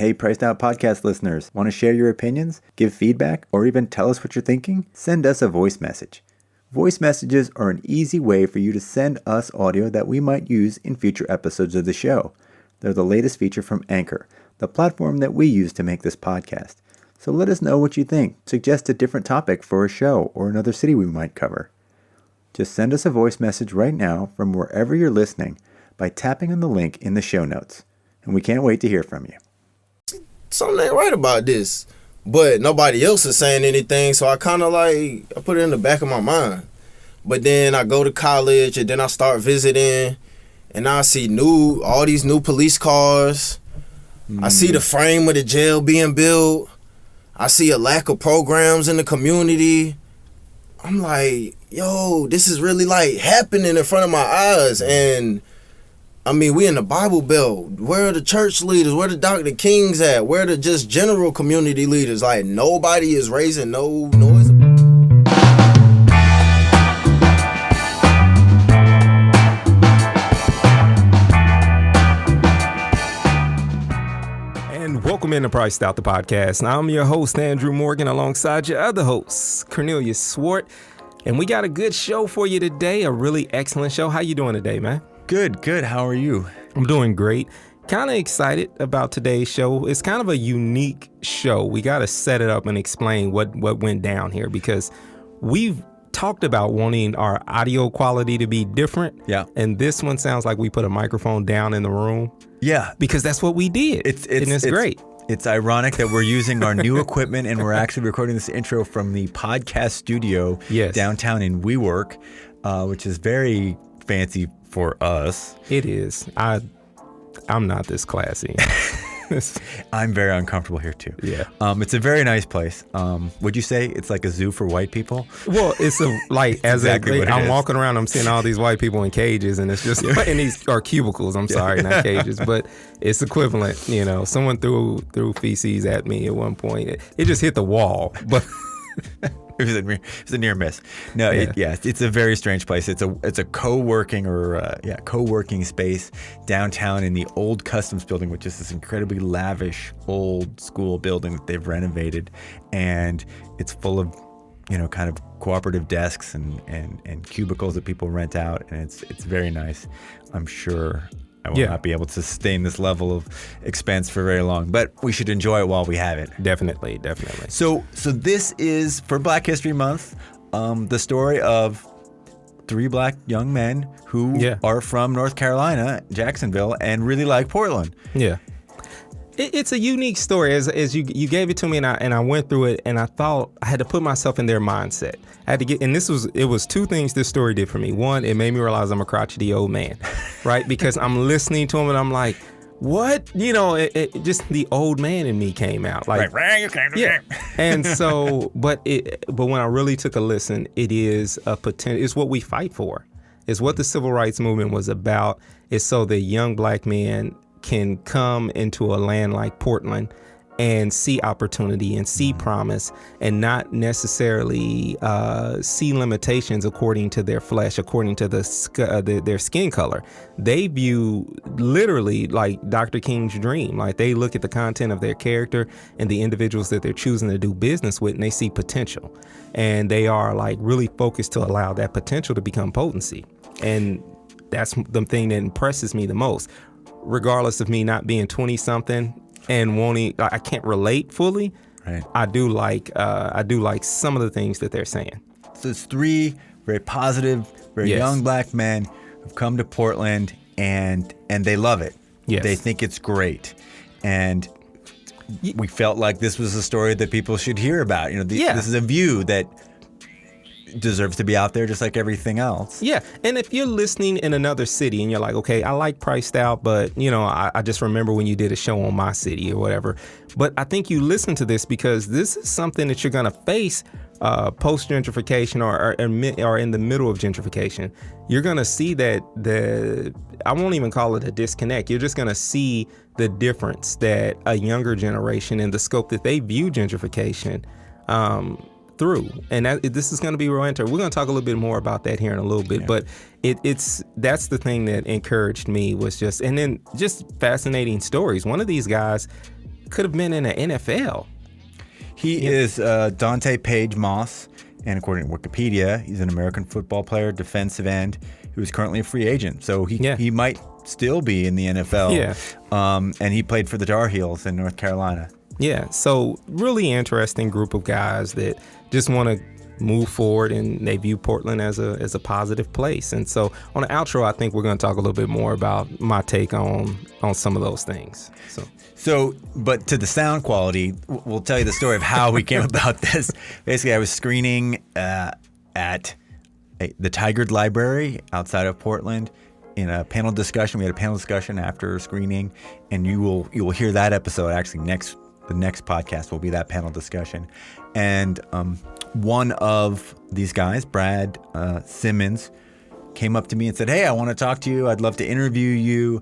Hey, Priced Out podcast listeners, want to share your opinions, give feedback, or even tell us what you're thinking? Send us a voice message. Voice messages are an easy way for you to send us audio that we might use in future episodes of the show. They're the latest feature from Anchor, the platform that we use to make this podcast. So let us know what you think. Suggest a different topic for a show or another city we might cover. Just send us a voice message right now from wherever you're listening by tapping on the link in the show notes. And we can't wait to hear from you. Something ain't right about this, but nobody else is saying anything, so I kind of I put it in the back of my mind. But then I go to college and then I start visiting, and I see all these new police cars. I see the frame of the jail being built. I see a lack of programs in the community. I'm like, yo, this is really happening in front of my eyes. And I mean, we in the Bible Belt. Where are the church leaders? Where the Dr. Kings at? Where are the just general community leaders? Nobody is raising no noise. And welcome into Priced Out, the podcast. Now, I'm your host, Andrew Morgan, alongside your other hosts, Cornelius Swart. And we got a good show for you today, a really excellent show. How you doing today, man? Good. How are you? I'm doing great. Kind of excited about today's show. It's kind of a unique show. We got to set it up and explain what went down here, because we've talked about wanting our audio quality to be different. Yeah. And this one sounds like we put a microphone down in the room. Yeah. Because that's what we did. It's great. It's ironic that we're using our new equipment and we're actually recording this intro from the podcast studio downtown in WeWork, which is very fancy for us. It is. I'm not this classy. I'm very uncomfortable here too. Yeah. It's a very nice place. Would you say it's like a zoo for white people? Well, it's I'm walking around, I'm seeing all these white people in cages, and it's just and these are cubicles. I'm sorry, not cages, but it's equivalent. Someone threw feces at me at one point. It just hit the wall, but. It was a near miss. No, it's a very strange place. It's a co-working co-working space downtown in the old Customs building, which is this incredibly lavish old school building that they've renovated, and it's full of kind of cooperative desks and cubicles that people rent out, and it's very nice. I'm sure I will not be able to sustain this level of expense for very long, but we should enjoy it while we have it. Definitely. So this is, for Black History Month, the story of 3 black young men who are from North Carolina, Jacksonville, and really like Portland. Yeah. It's a unique story. As you gave it to me, and I went through it, and I thought I had to put myself in their mindset. I had to get, and it was 2 things this story did for me. One, it made me realize I'm a crotchety old man, right? Because I'm listening to him and I'm like, what? Just the old man in me came out. And so, but when I really took a listen, it is a potential. It's what we fight for. It's what the civil rights movement was about. It's so that young black men can come into a land like Portland and see opportunity and see promise, and not necessarily see limitations according to their flesh, according to their skin color. They view literally like Dr. King's dream. Like, they look at the content of their character and the individuals that they're choosing to do business with, and they see potential, and they are really focused to allow that potential to become potency. And that's the thing that impresses me the most. Regardless of me not being 20-something and I can't relate fully. Right. I do like some of the things that they're saying. So it's 3 very positive, very young black men who've come to Portland and they love it. Yes. They think it's great, and we felt like this was a story that people should hear about. This is a view that deserves to be out there just like everything else. Yeah. And if you're listening in another city and you're like, okay, I like Priced Out, but I just remember when you did a show on my city or whatever. But I think you listen to this because this is something that you're going to face post gentrification or in the middle of gentrification. You're going to see that I won't even call it a disconnect. You're just going to see the difference that a younger generation and the scope that they view gentrification through. And this is going to be real interesting. We're going to talk a little bit more about that here in a little bit, but that's the thing that encouraged me was just fascinating stories. One of these guys could have been in the NFL. He is Donte Moss, and according to Wikipedia, he's an American football player, defensive end, who is currently a free agent. So he might still be in the NFL. Yeah. And he played for the Tar Heels in North Carolina. Yeah, so really interesting group of guys that just want to move forward, and they view Portland as a positive place. And so on the outro, I think we're going to talk a little bit more about my take on some of those things. So, but to the sound quality, we'll tell you the story of how we came about this. Basically, I was screening at the Tigard Library outside of Portland in a panel discussion. We had a panel discussion after screening, and you will hear that episode actually the next podcast will be that panel discussion. And one of these guys, Brad Simmons, came up to me and said, "Hey, I want to talk to you. I'd love to interview you."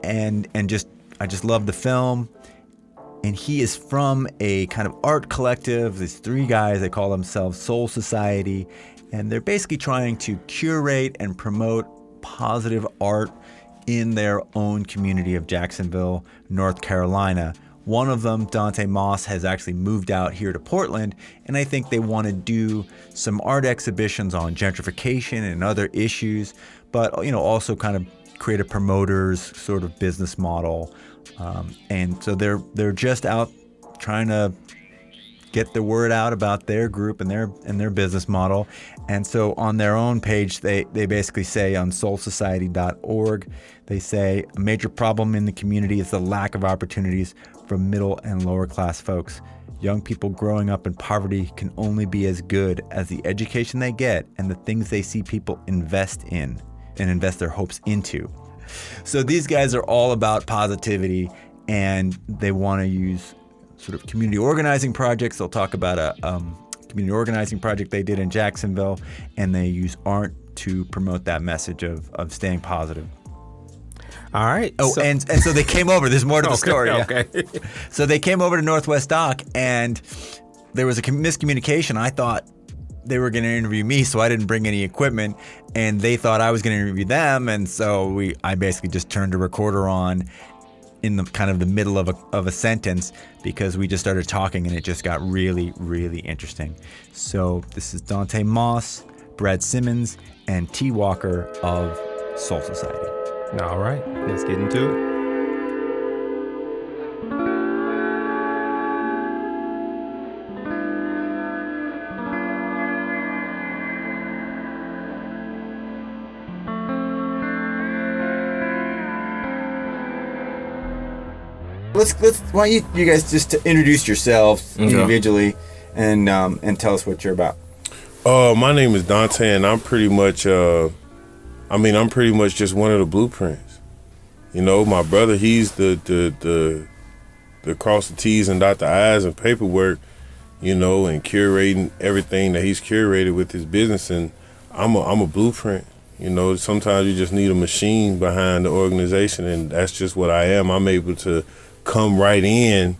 And I just love the film. And he is from a kind of art collective. These three guys, they call themselves S.O.U.L Society. And they're basically trying to curate and promote positive art in their own community of Jacksonville, North Carolina. One of them, Donte Moss, has actually moved out here to Portland, and I think they want to do some art exhibitions on gentrification and other issues, but also kind of create a promoter's sort of business model. And so they're just out trying to get the word out about their group and their business model. And so on their own page, they basically say on soulsociety.org, they say a major problem in the community is the lack of opportunities for middle and lower class folks. Young people growing up in poverty can only be as good as the education they get and the things they see people invest in and invest their hopes into. So these guys are all about positivity, and they want to use sort of community organizing projects. They'll talk about a community organizing project they did in Jacksonville, and they use art to promote that message of staying positive. All right. Oh, and so they came over. There's more to the story. Okay. So they came over to Northwest Dock, and there was a miscommunication. I thought they were going to interview me, so I didn't bring any equipment, and they thought I was going to interview them, and so I basically just turned a recorder on in the kind of the middle of a sentence, because we just started talking and it just got really, really interesting. So this is Donte Moss, Brad Simmons, and T. Walker of S.O.U.L Society. All right, let's get into it. Let's why don't you guys just introduce yourselves individually and tell us what you're about. My name is Donte, and I'm pretty much I'm pretty much just one of the blueprints. My brother, he's the cross the T's and dot the I's and paperwork, and curating everything that he's curated with his business, and I'm a blueprint. Sometimes you just need a machine behind the organization, and that's just what I am. I'm able to come right in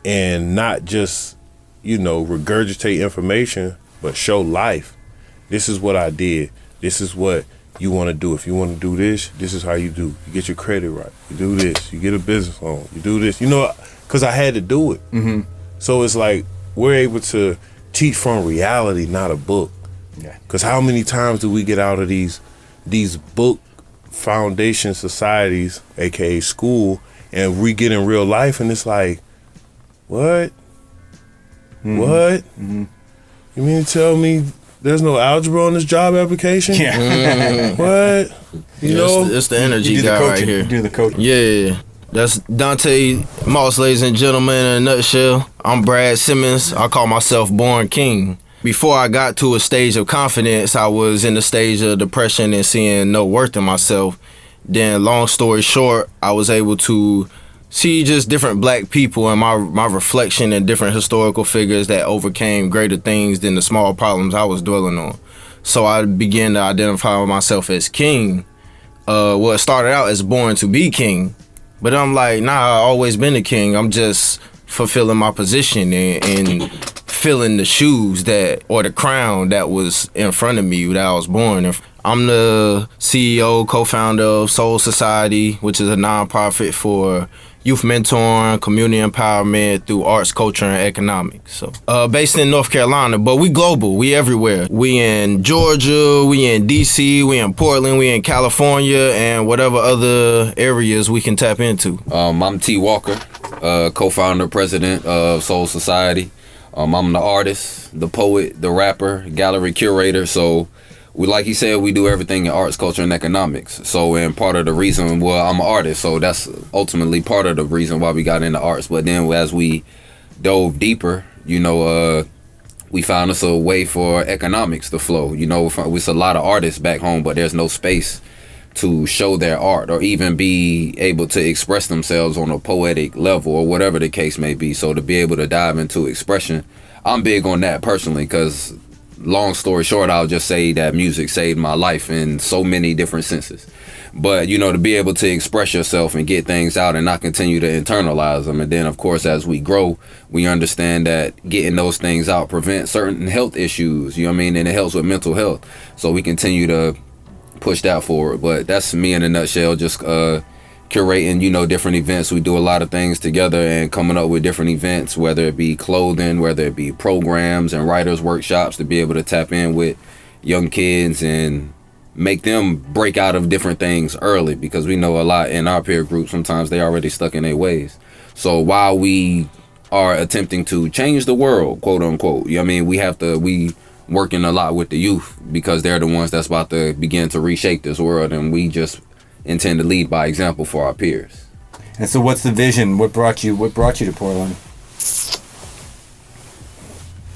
and not just, regurgitate information, but show life. This is what I did. This is what you want to do. If you want to do this, this is how you do. You get your credit right. You do this. You get a business loan. You do this. Because I had to do it. Mm-hmm. So it's like we're able to teach from reality, not a book. Yeah. Because how many times do we get out of these book foundation societies, aka school, and we get in real life, and it's like, what? Mm-hmm. What? Mm-hmm. You mean to tell me there's no algebra on this job application? Yeah. Mm-hmm. What? It's the energy guy right here. Do the coaching. Yeah. That's Donte Moss, ladies and gentlemen, in a nutshell. I'm Brad Simmons. I call myself Born King. Before I got to a stage of confidence, I was in the stage of depression and seeing no worth in myself. Then, long story short, I was able to see just different black people and my reflection in different historical figures that overcame greater things than the small problems I was dwelling on. So I began to identify myself as king. It started out as born to be king, but I'm like, nah, I've always been a king. I'm just fulfilling my position and filling the shoes or the crown that was in front of me that I was born in. I'm the CEO, co-founder of S.O.U.L Society, which is a nonprofit for youth mentoring, community empowerment through arts, culture, and economics. So based in North Carolina, but we global. We everywhere. We in Georgia, we in DC, we in Portland, we in California, and whatever other areas we can tap into. I'm T. Walker, co-founder, president of S.O.U.L Society. I'm the artist, the poet, the rapper, gallery curator. So we, like he said, we do everything in arts, culture, and economics. So, and part of the reason, well, I'm an artist, so that's ultimately part of the reason why we got into arts. But then as we dove deeper, we found us a way for economics to flow. It's a lot of artists back home, but there's no space to show their art or even be able to express themselves on a poetic level or whatever the case may be. So to be able to dive into expression, I'm big on that personally, because long story short, I'll just say that music saved my life in so many different senses. But, to be able to express yourself and get things out and not continue to internalize them. And then, of course, as we grow, we understand that getting those things out prevents certain health issues, and it helps with mental health. So we continue to push that forward. But that's me in a nutshell, just curating, different events. We do a lot of things together and coming up with different events, whether it be clothing, whether it be programs and writers' workshops, to be able to tap in with young kids and make them break out of different things early, because we know a lot in our peer group, sometimes they already stuck in their ways. So while we are attempting to change the world, quote unquote, we working a lot with the youth, because they're the ones that's about to begin to reshape this world, and we just intend to lead by example for our peers. And so what's the vision? What brought you to Portland?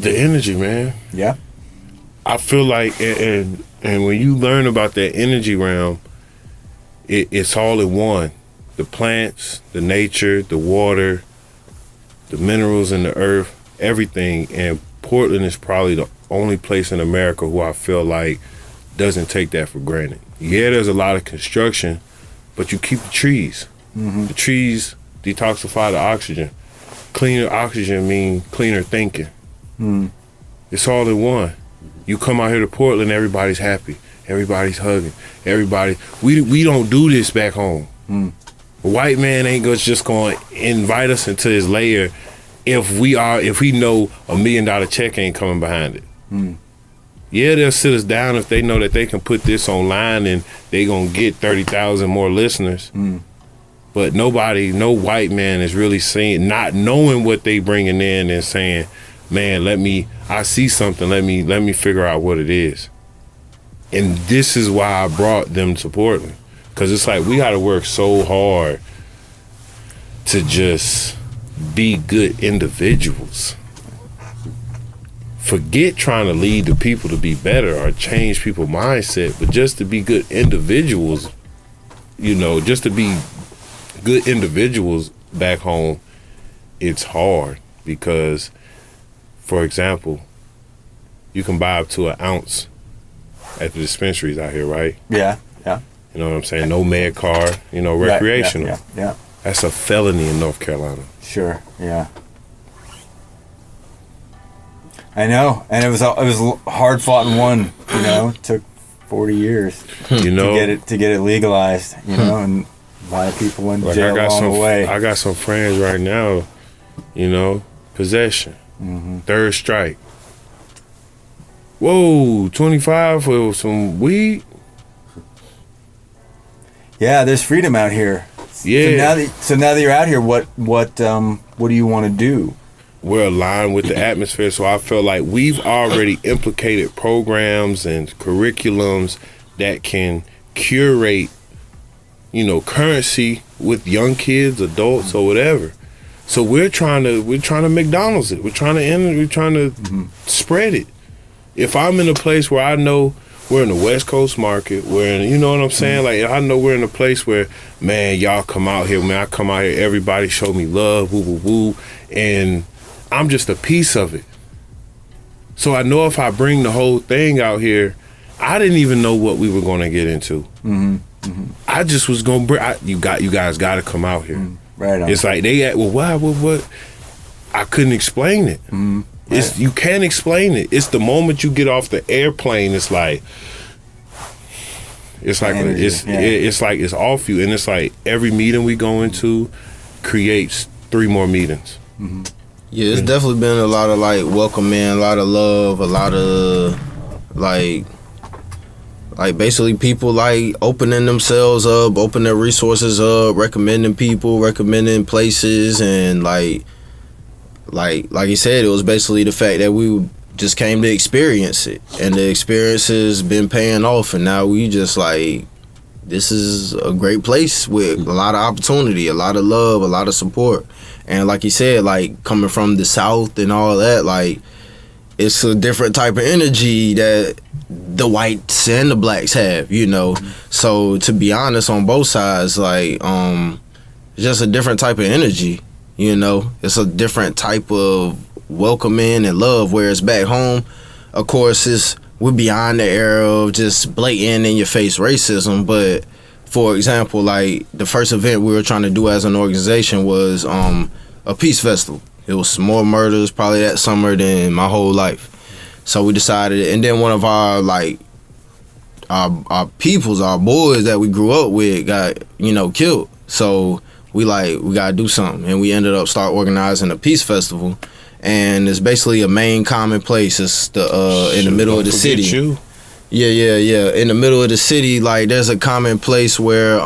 The energy, man. Yeah. I feel like, and when you learn about that energy realm, it's all in one. The plants, the nature, the water, the minerals in the earth, everything. And Portland is probably the only place in America who I feel like doesn't take that for granted. Yeah, there's a lot of construction, but you keep the trees. Mm-hmm. The trees detoxify the oxygen. Cleaner oxygen means cleaner thinking. Mm. It's all in one. You come out here to Portland, everybody's happy. Everybody's hugging. We don't do this back home. Mm. A white man ain't just going to invite us into his lair if we know $1 million check ain't coming behind it. Mm. Yeah, they'll sit us down if they know that they can put this online and they gonna get 30,000 more listeners. Mm. But no white man is really saying, not knowing what they bringing in and saying, man, I see something, let me figure out what it is. And this is why I brought them to Portland. Because it's like we gotta work so hard to just be good individuals. Forget trying to lead the people to be better or change people's mindset, but just to be good individuals, just to be good individuals back home, it's hard because, for example, you can buy up to an ounce at the dispensaries out here, right? Yeah, yeah. You know what I'm saying? No med card, recreational. Right, yeah. That's a felony in North Carolina. Sure, yeah. I know, and it was hard fought and won. It took 40 years to get it legalized. And a lot of people went to jail along the way. I got some friends right now. Possession, third strike. Whoa, 25 for some weed. Yeah, there's freedom out here. Yeah. So now that you're out here, what do you want to do? We're aligned with the atmosphere, so I feel like we've already implicated programs and curriculums that can curate, currency with young kids, adults, or whatever. So we're trying to McDonald's it. We're trying to spread it. If I'm in a place where I know we're in the West Coast market, we're in, you know what I'm saying? Like, I know we're in a place where, man, y'all come out here, man, I come out here, everybody show me love, woo, woo, woo, and I'm just a piece of it. So I know if I bring the whole thing out here, I didn't even know what we were going to get into. Mm-hmm. Mm-hmm. I just was going to bring, you guys got to come out here. Right on. It's like what? I couldn't explain it. Mm-hmm. Right. You can't explain it. It's the moment you get off the airplane, it's like it's off you. And it's like every meeting we go into, creates 3 more meetings. Yeah, it's definitely been a lot of like welcoming, a lot of love, a lot of like basically people like opening themselves up, opening their resources up, recommending people, recommending places, and like you said, it was basically the fact that we just came to experience it, and the experience has been paying off, and now we just like, this is a great place with a lot of opportunity, a lot of love, a lot of support. And like you said, like coming from the South and all that, like it's a different type of energy that the whites and the blacks have, you know. So to be honest, on both sides, like it's just a different type of energy, you know. It's a different type of welcoming and love, whereas back home, of course, we're beyond the era of just blatant in your face racism. But for example, like the first event we were trying to do as an organization was a peace festival. It was more murders probably that summer than my whole life. So we decided, and then one of our like our peoples, our boys that we grew up with got, you know, killed. So we gotta do something, and we ended up start organizing a peace festival. And it's basically a main common place. It's the in the middle of the city. You. Yeah. In the middle of the city, like there's a common place where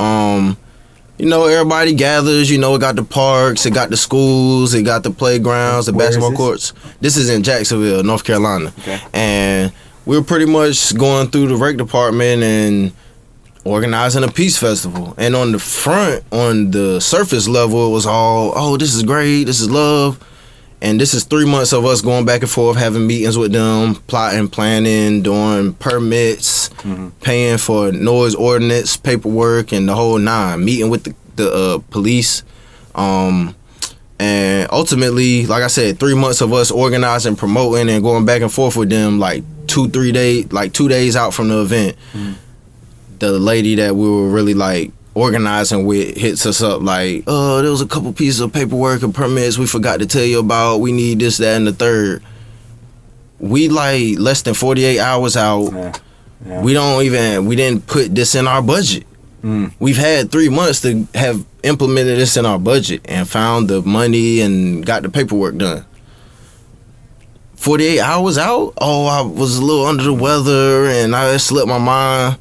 you know, everybody gathers. You know, it got the parks, it got the schools, it got the playgrounds, the basketball courts. This is in Jacksonville, North Carolina. Okay. And we were pretty much going through the rec department and organizing a peace festival. And on the front, on the surface level, it was all, oh, this is great, this is love. And this is 3 months of us going back and forth, having meetings with them, plotting, planning, doing permits, paying for noise ordinance, paperwork, and the whole nine, meeting with the police. And ultimately, like I said, 3 months of us organizing, promoting, and going back and forth with them, like 2-3 days, like 2 days out from the event. The lady that we were really like organizing with hits us up like, oh, there was a couple pieces of paperwork and permits we forgot to tell you about. We need this, that, and the third. We like less than 48 hours out. Yeah. We didn't put this in our budget. We've had 3 months to have implemented this in our budget and found the money and got the paperwork done. 48 hours out? Oh, I was a little under the weather and I slipped my mind.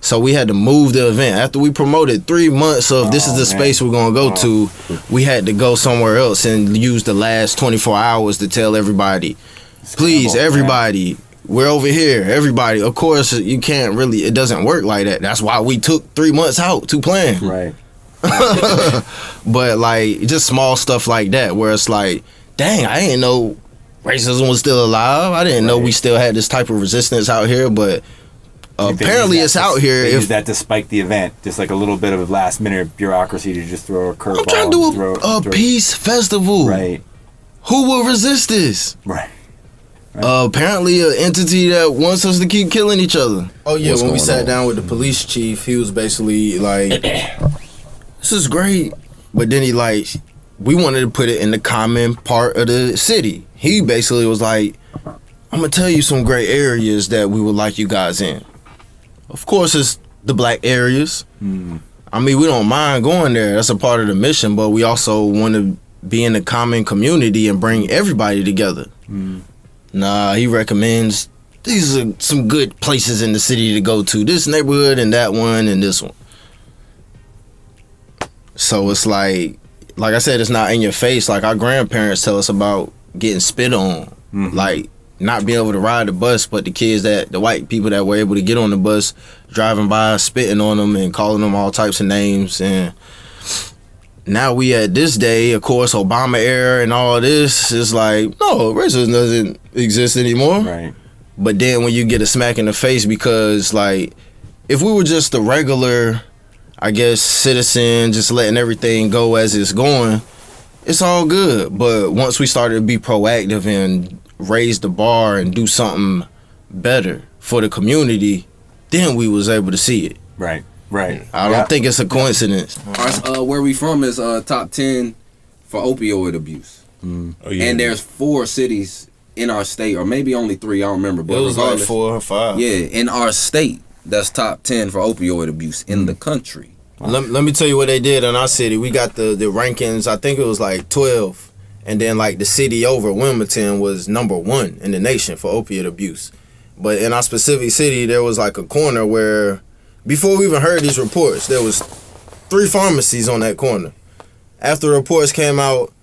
So we had to move the event. After we promoted 3 months of this is the space we're going to go to, we had to go somewhere else and use the last 24 hours to tell everybody, please, everybody, we're over here, everybody. Of course, you can't really, it doesn't work like that. That's why we took 3 months out to plan. Right. But like, just small stuff like that where it's like, dang, I didn't know racism was still alive. I didn't know we still had this type of resistance out here, but apparently it's out here. They use that to spike the event, just like a little bit of last minute bureaucracy to just throw a curveball. I'm trying to do a peace festival. Right. Who will resist this? Right. Apparently an entity that wants us to keep killing each other. Oh yeah, when we sat down with the police chief, he was basically like, this is great. But then he like, we wanted to put it in the common part of the city. He basically was like, I'm going to tell you some great areas that we would like you guys in. Of course, it's the black areas. I mean, we don't mind going there. That's a part of the mission, but we also want to be in the common community and bring everybody together. Nah, he recommends these are some good places in the city to go to. This neighborhood and that one and this one. So it's like I said, it's not in your face. Like our grandparents tell us about getting spit on. Like, not being able to ride the bus, but the white people that were able to get on the bus, driving by, spitting on them and calling them all types of names. And now we at this day, of course, Obama era and all this is like, no, racism doesn't exist anymore. Right. But then when you get a smack in the face, because like, if we were just a regular, I guess, citizen, just letting everything go as it's going, it's all good. But once we started to be proactive and raise the bar and do something better for the community, then we was able to see it. Right. I don't think it's a coincidence. Where we from is top 10 for opioid abuse. Oh, yeah. And there's 4 cities in our state, or maybe only 3, I don't remember. But it was like 4 or 5. Yeah, in our state, that's top 10 for opioid abuse in the country. Let me tell you what they did in our city. We got the rankings. I think it was like 12, and then like the city over, Wilmington, was number 1 in the nation for opiate abuse. But in our specific city, there was like a corner where, before we even heard these reports, there was 3 pharmacies on that corner. After the reports came out,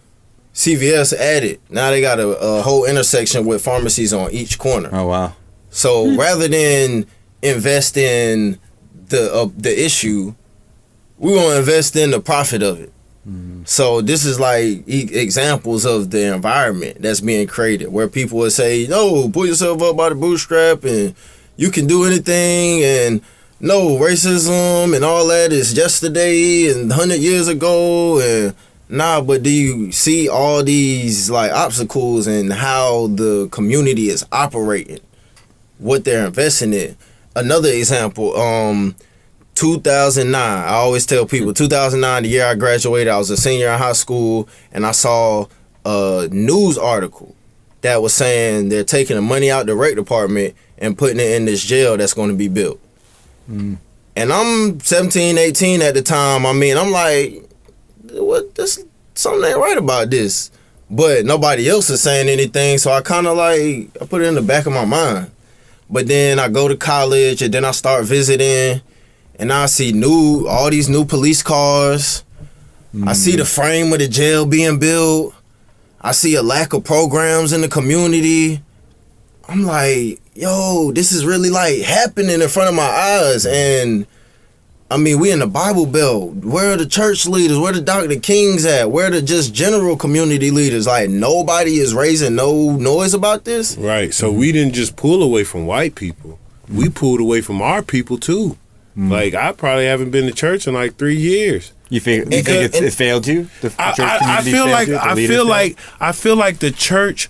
CVS added. Now they got a whole intersection with pharmacies on each corner. Oh, wow. So rather than invest in the issue, we want to invest in the profit of it. So this is like examples of the environment that's being created, where people would say, no, pull yourself up by the bootstrap and you can do anything, and no, racism and all that is yesterday and 100 years ago, and nah, but do you see all these like obstacles and how the community is operating, what they're investing in? Another example, 2009, I always tell people, 2009, the year I graduated, I was a senior in high school, and I saw a news article that was saying they're taking the money out the rec department and putting it in this jail that's going to be built. And I'm 17, 18 at the time. I mean, I'm like, what? Something ain't right about this. But nobody else is saying anything, so I kind of like, I put it in the back of my mind. But then I go to college, and then I start visiting, and I see all these new police cars. I see the frame of the jail being built. I see a lack of programs in the community. I'm like, yo, this is really like happening in front of my eyes. And I mean, we in the Bible Belt. Where are the church leaders? Where the Dr. Kings at? Where are the just general community leaders? Like, nobody is raising no noise about this. Right. So we didn't just pull away from white people. We pulled away from our people too. Like, I probably haven't been to church in like 3 years. You think it failed you? The church I community feel failed like you? The I leaders feel failed? like I feel like the church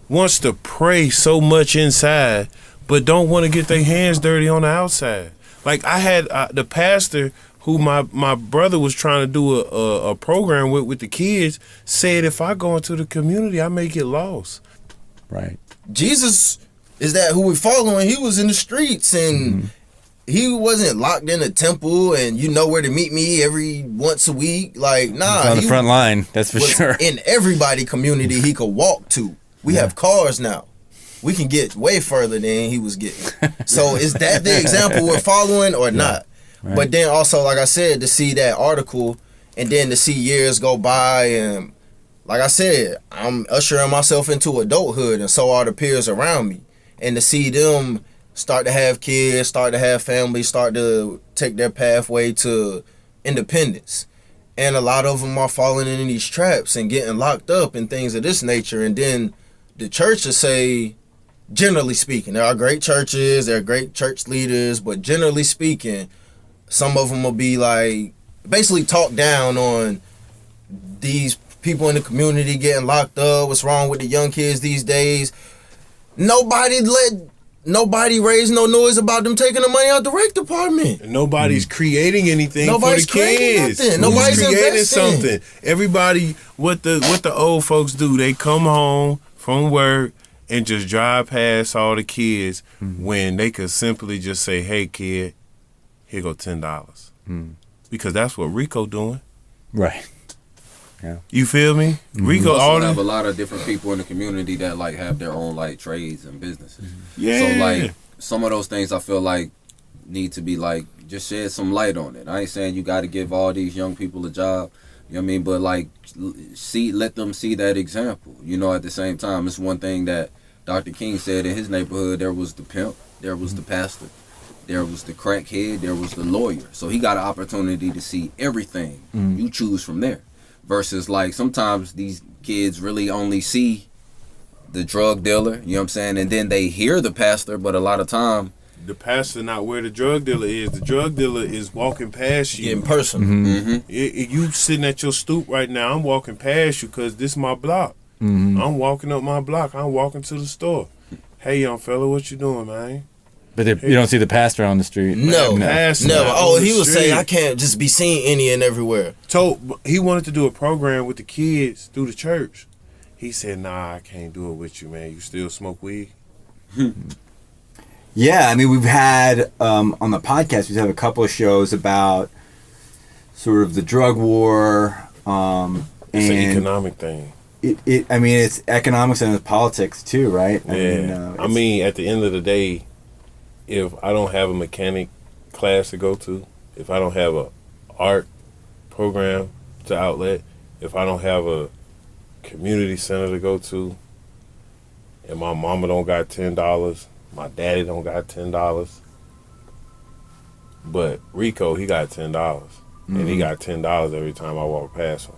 wants to pray so much inside, but don't want to get their hands dirty on the outside. Like, I had the pastor who my brother was trying to do a program with the kids said, if I go into the community, I may get lost. Right. Jesus is that who we're following. He was in the streets, and he wasn't locked in a temple, and you know where to meet me every once a week. Like, nah, On the front line, that's for was sure. in everybody community he could walk to. We have cars now. We can get way further than he was getting. So is that the example we're following or not? Right. But then also, like I said, to see that article and then to see years go by, and like I said, I'm ushering myself into adulthood, and so are the peers around me. And to see them start to have kids, start to have families, start to take their pathway to independence. And a lot of them are falling in these traps and getting locked up and things of this nature. And then the church will say, generally speaking, there are great churches, there are great church leaders, but generally speaking, some of them will be like, basically talk down on these people in the community getting locked up, what's wrong with the young kids these days. Nobody raised no noise about them taking the money out the rec department. And nobody's creating anything Nobody's for the kids. creating nothing. Nobody's creating investing. something. Everybody, what the old folks do, they come home from work and just drive past all the kids when they could simply just say, hey kid, here go $10. Because that's what Rico doing. Right. Yeah. You feel me? Rico We also all have a lot of different people in the community that like have their own like trades and businesses. Yeah. So like some of those things I feel like need to be like just shed some light on it. I ain't saying you got to give all these young people a job, you know what I mean? But like let them see that example. You know, at the same time, it's one thing that Dr. King said in his neighborhood, there was the pimp, there was the pastor, there was the crackhead, there was the lawyer. So he got an opportunity to see everything. You choose from there. Versus like sometimes these kids really only see the drug dealer, you know what I'm saying? And then they hear the pastor, but a lot of time the pastor not where the drug dealer is. The drug dealer is walking past you. In person. You sitting at your stoop right now. I'm walking past you because this is my block. I'm walking up my block. I'm walking to the store. Hey, young fella, what you doing, man? But you don't see the pastor on the street. No. Pastor Never. not Oh, on the he would say, street. I can't just be seen any and everywhere. He wanted to do a program with the kids through the church. He said, nah, I can't do it with you, man. You still smoke weed? Yeah, I mean, we've had on the podcast, we've had a couple of shows about sort of the drug war. It's an economic thing. I mean, it's economics and it's politics too, right? Yeah. I mean, at the end of the day, if I don't have a mechanic class to go to, if I don't have a art program to outlet, if I don't have a community center to go to, and my mama don't got $10, my daddy don't got $10, but Rico, he got $10, and he got $10 every time I walk past him.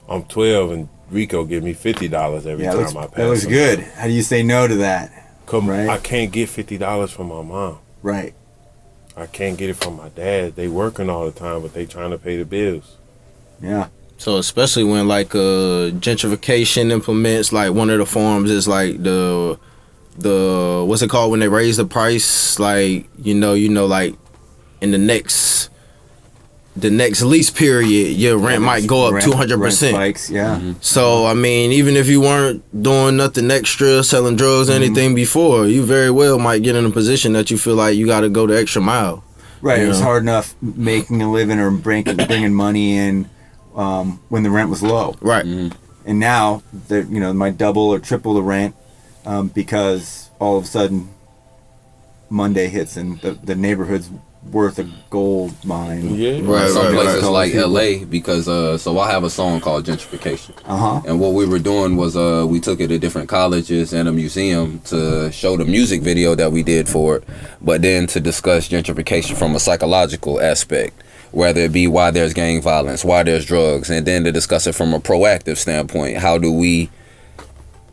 I'm 12 and Rico give me $50 every time I pass him. That was good. How do you say no to that? Right? I can't get $50 from my mom. Right. I can't get it from my dad. They working all the time, but they trying to pay the bills. Yeah. So especially when like gentrification implements, like one of the forms is like the what's it called when they raise the price, like you know like in the next lease period your rent might go up 200%. Yeah. So I mean, even if you weren't doing nothing extra, selling drugs or anything before, you very well might get in a position that you feel like you got to go the extra mile. Right. It was hard enough making a living or bringing money in when the rent was low. Right. And now that might double or triple the rent because all of a sudden Monday hits and the neighborhood's worth a gold mine. Yeah. Right. Some places like LA, because so I have a song called Gentrification. And what we were doing was we took it to different colleges and a museum to show the music video that we did for it, but then to discuss gentrification from a psychological aspect, whether it be why there's gang violence, why there's drugs, and then to discuss it from a proactive standpoint. How do we,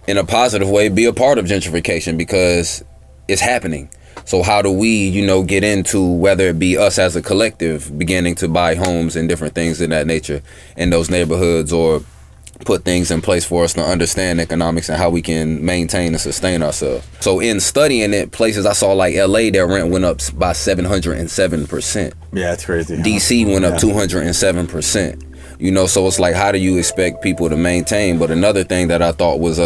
in a positive way, be a part of gentrification because it's happening? So how do we, get into, whether it be us as a collective beginning to buy homes and different things of that nature in those neighborhoods, or put things in place for us to understand economics and how we can maintain and sustain ourselves. So in studying it, places I saw like LA, their rent went up by 707%. Yeah, that's crazy. DC went up 207%. So it's like, how do you expect people to maintain? But another thing that I thought was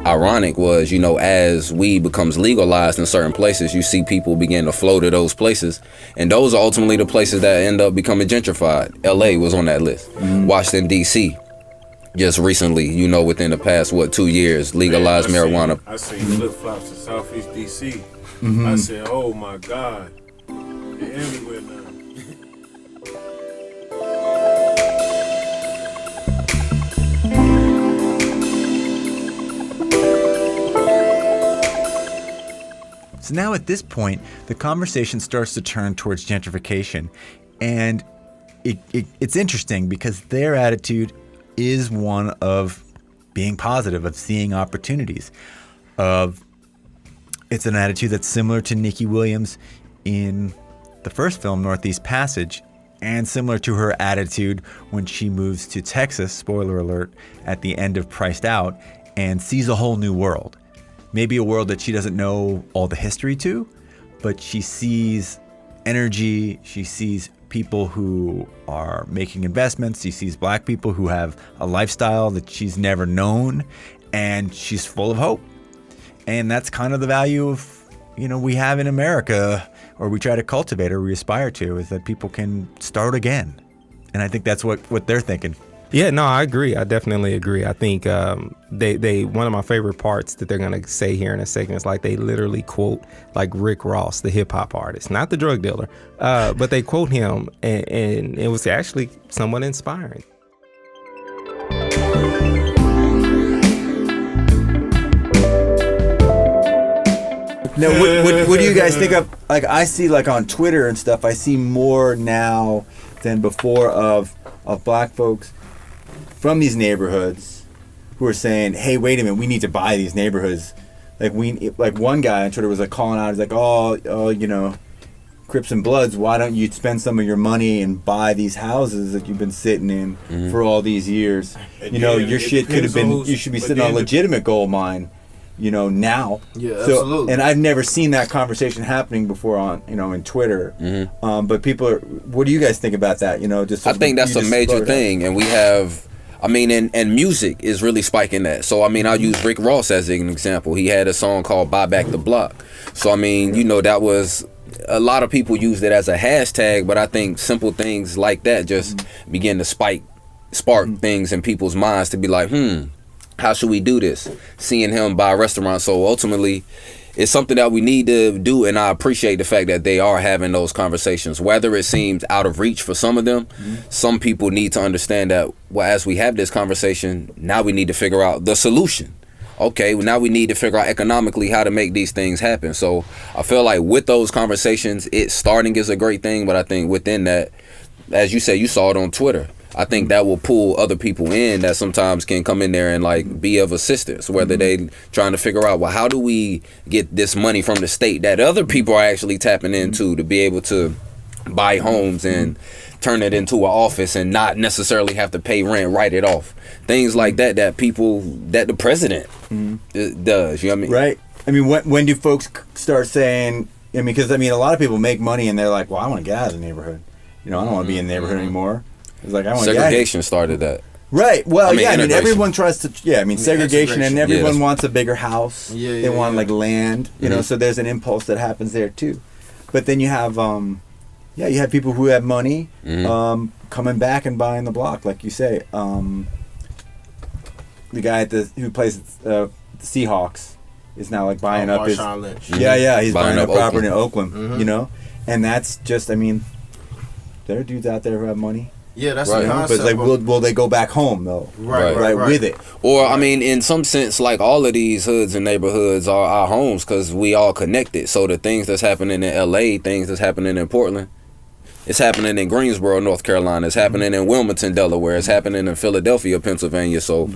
ironic was, as weed becomes legalized in certain places, you see people begin to flow to those places, and those are ultimately the places that end up becoming gentrified. LA was on that list. Washington DC just recently, within the past 2 years, legalized marijuana. I seen flip-flops in Southeast DC. I said, oh my God, they're everywhere now. So now at this point, the conversation starts to turn towards gentrification. And it's interesting because their attitude is one of being positive, of seeing opportunities. It's an attitude that's similar to Nikki Williams in the first film, Northeast Passage, and similar to her attitude when she moves to Texas, spoiler alert, at the end of Priced Out, and sees a whole new world. Maybe a world that she doesn't know all the history to, but she sees energy, she sees people who are making investments, she sees black people who have a lifestyle that she's never known, and she's full of hope. And that's kind of the value of, we have in America, or we try to cultivate, or we aspire to, is that people can start again. And I think that's what they're thinking. Yeah, no, I agree. I definitely agree. I think they one of my favorite parts that they're going to say here in a second is like they literally quote like Rick Ross, the hip hop artist, not the drug dealer, but they quote him, and it was actually somewhat inspiring. Now, what do you guys think of, like, I see like on Twitter and stuff, I see more now than before of black folks from these neighborhoods who are saying, hey, wait a minute, we need to buy these neighborhoods. Like one guy on Twitter was like calling out, he's like, oh, Crips and Bloods, why don't you spend some of your money and buy these houses that you've been sitting in for all these years? Your shit could have been, you should be sitting on a legitimate gold mine, now. Yeah, absolutely. And I've never seen that conversation happening before on, in Twitter. But people are, what do you guys think about that? I think that's a major thing, and we have, and music is really spiking that. So, I'll use Rick Ross as an example. He had a song called Buy Back the Block. So, that was a lot of people used it as a hashtag, but I think simple things like that just begin to spark things in people's minds to be like, how should we do this? Seeing him buy a restaurant. So ultimately, it's something that we need to do, and I appreciate the fact that they are having those conversations. Whether it seems out of reach for some of them, some people need to understand that, well, as we have this conversation, now we need to figure out the solution. Okay, well, now we need to figure out economically how to make these things happen. So I feel like with those conversations, it starting is a great thing, but I think within that, as you said, you saw it on Twitter, I think that will pull other people in that sometimes can come in there and like be of assistance, whether they trying to figure out, well, how do we get this money from the state that other people are actually tapping into to be able to buy homes and turn it into an office and not necessarily have to pay rent, write it off. Things like that that the president does, you know what I mean? Right. I mean, when do folks start saying, I mean, because I mean, a lot of people make money and they're like, well, I want to get out of the neighborhood. You know, I don't want to be in the neighborhood anymore. It's like, I want Segregation started that. Right. Well, I mean, integration. everyone tries to, segregation, and everyone wants a bigger house. They want like land, you know, so there's an impulse that happens there too. But then you have, you have people who have money coming back and buying the block, like you say. The guy who plays the Seahawks is now like buying up his. Lynch. He's buying up property in Oakland. Oakland, you know, and that's just, I mean, there are dudes out there who have money. Yeah, that's right. the concept. But like, will they go back home though? Right. With it. Or I mean, in some sense, like all of these hoods and neighborhoods are our homes because we all connected. So the things that's happening in L.A., things that's happening in Portland, it's happening in Greensboro, North Carolina. It's happening in Wilmington, Delaware. It's happening in Philadelphia, Pennsylvania. So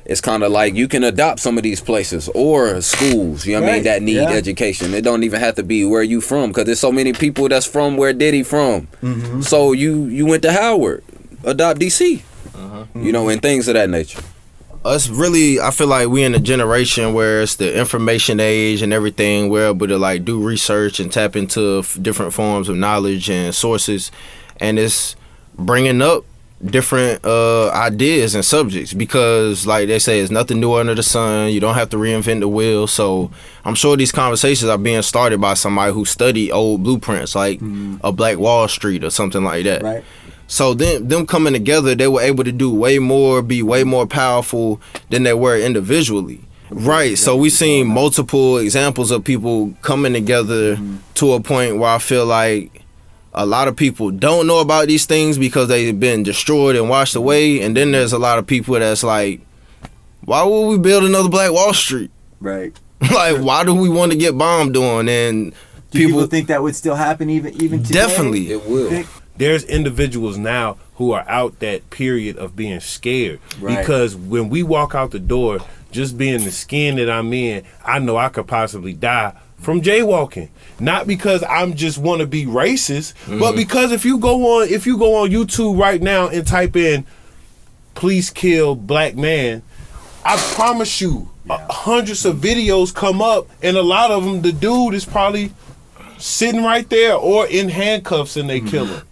it's kind of like you can adopt some of these places or schools, you know what I mean, that need education. It don't even have to be where you from because there's so many people that's from where Diddy from. So you went to Howard, adopt DC, you know, and things of that nature. Us really, I feel like we in a generation where it's the information age and everything. We're able to like do research and tap into different forms of knowledge and sources, and it's bringing up different ideas and subjects because like they say, it's nothing new under the sun. You don't have to reinvent the wheel. So I'm sure these conversations are being started by somebody who studied old blueprints like a Black Wall Street or something like that. Right. So them coming together, they were able to do way more, be way more powerful than they were individually. Right. So we've seen multiple examples of people coming together to a point where I feel like a lot of people don't know about these things because they've been destroyed and washed away. And then there's a lot of people that's like, why would we build another Black Wall Street? Right. Like, why do we want to get bombed on? And people think that would still happen even today? Definitely. It will. There's individuals now who are out that period of being scared. Right. Because when we walk out the door, just being the skin that I'm in, I know I could possibly die from jaywalking. Not because I'm just want to be racist, but because if you go on YouTube right now and type in "please kill black man," I promise you hundreds of videos come up, and a lot of them the dude is probably sitting right there or in handcuffs and they kill him.